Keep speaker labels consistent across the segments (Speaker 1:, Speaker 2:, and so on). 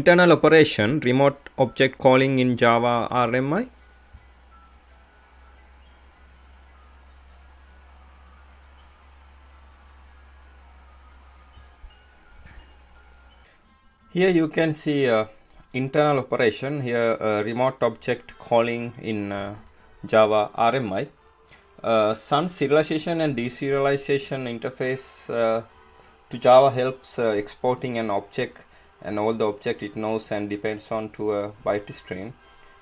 Speaker 1: Internal operation, remote object calling in Java RMI. Here you can see internal operation, here remote object calling in Java RMI. Sun serialization and deserialization interface to Java helps exporting an object and all the object it knows and depends on to a byte stream.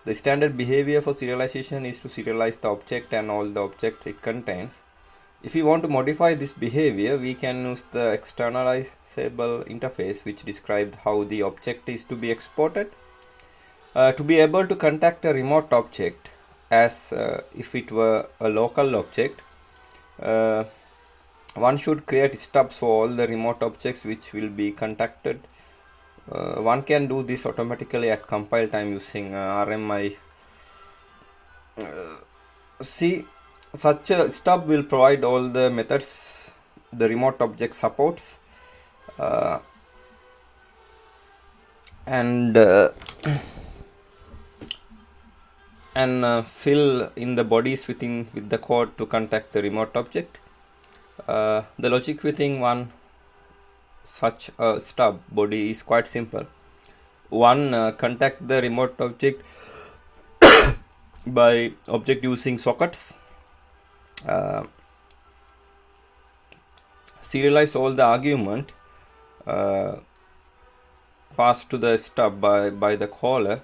Speaker 1: The standard behavior for serialization is to serialize the object and all the objects it contains. If we want to modify this behavior, we can use the externalizable interface which describes how the object is to be exported. To be able to contact a remote object as if it were a local object, one should create stubs for all the remote objects which will be contacted. One can do this automatically at compile time using RMI. Such a stub will provide all the methods the remote object supports and fill in the bodies with the code to contact the remote object. The logic within one such a stub body is quite simple. One, contact the remote object by object using sockets. Serialize all the argument passed to the stub by the caller.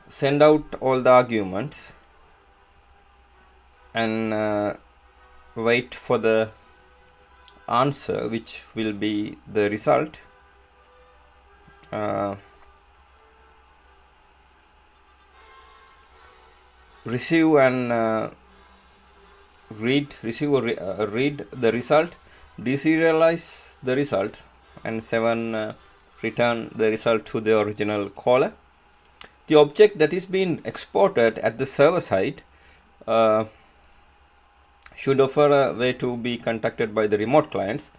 Speaker 1: Send out all the arguments and wait for the answer, which will be the result. Receive and read the result, deserialize the result, and 7 return the result to the original caller. The object that is being exported at the server side should offer a way to be contacted by the remote clients.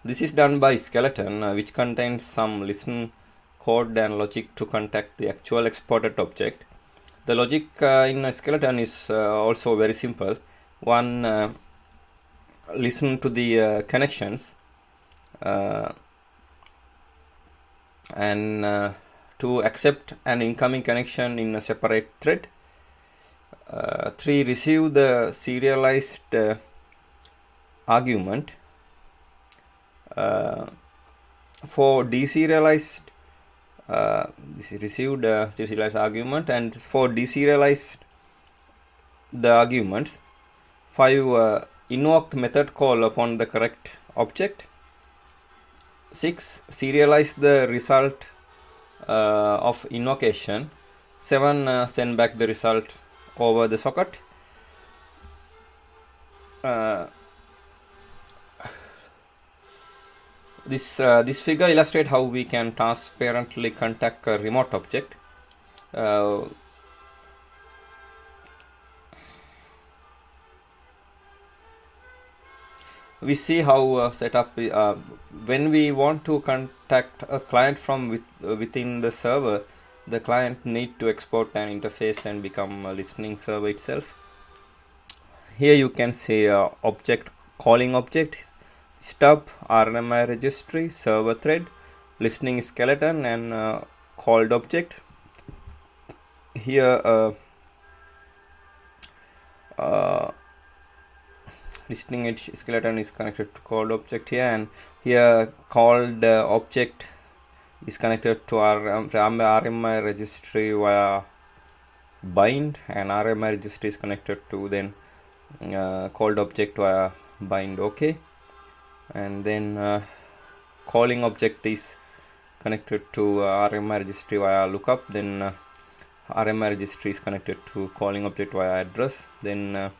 Speaker 1: This is done by skeleton, which contains some listen code and logic to contact the actual exported object. The logic in a skeleton is also very simple. One, listen to the connections and to accept an incoming connection in a separate thread. 3, receive the serialized argument. For deserialized, this is received serialized argument, and for deserialized the arguments, 5, invoke method call upon the correct object. 6, serialize the result of invocation. 7, send back the result over the socket. This figure illustrates how we can transparently contact a remote object. We see how setup when we want to contact a client from within the server, the client need to export an interface and become a listening server itself. Here you can see object, calling object, stub, RMI registry, server thread, listening skeleton, and called object. Here listening skeleton is connected to called object here, and here called object is connected to our RMI registry via bind, and RMI registry is connected to then called object via bind. Okay, and then calling object is connected to RMI registry via lookup, then RMI registry is connected to calling object via address. Then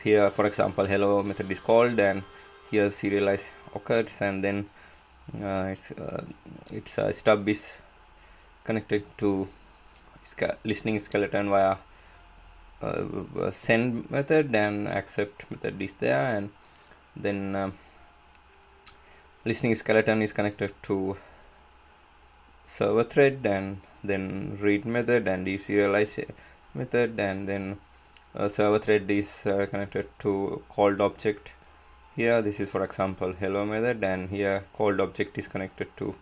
Speaker 1: here, for example, hello method is called, and here serialize occurs, and then its stub is connected to listening skeleton via send method, and accept method is there, and then listening skeleton is connected to server thread, and then read method and deserialize method, and then server thread is connected to called object. Here this is for example hello method, and here called object is connected to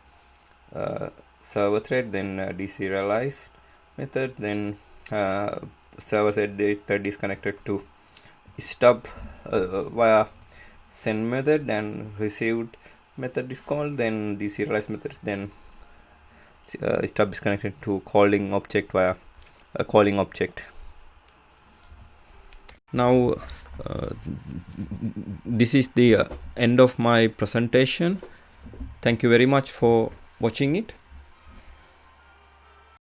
Speaker 1: server thread, then deserialized method, then server thread is connected to stub via send method, and received method is called, then deserialized method, then stub is connected to calling object via a calling object. Now this is the end of my presentation. Thank you very much for watching it.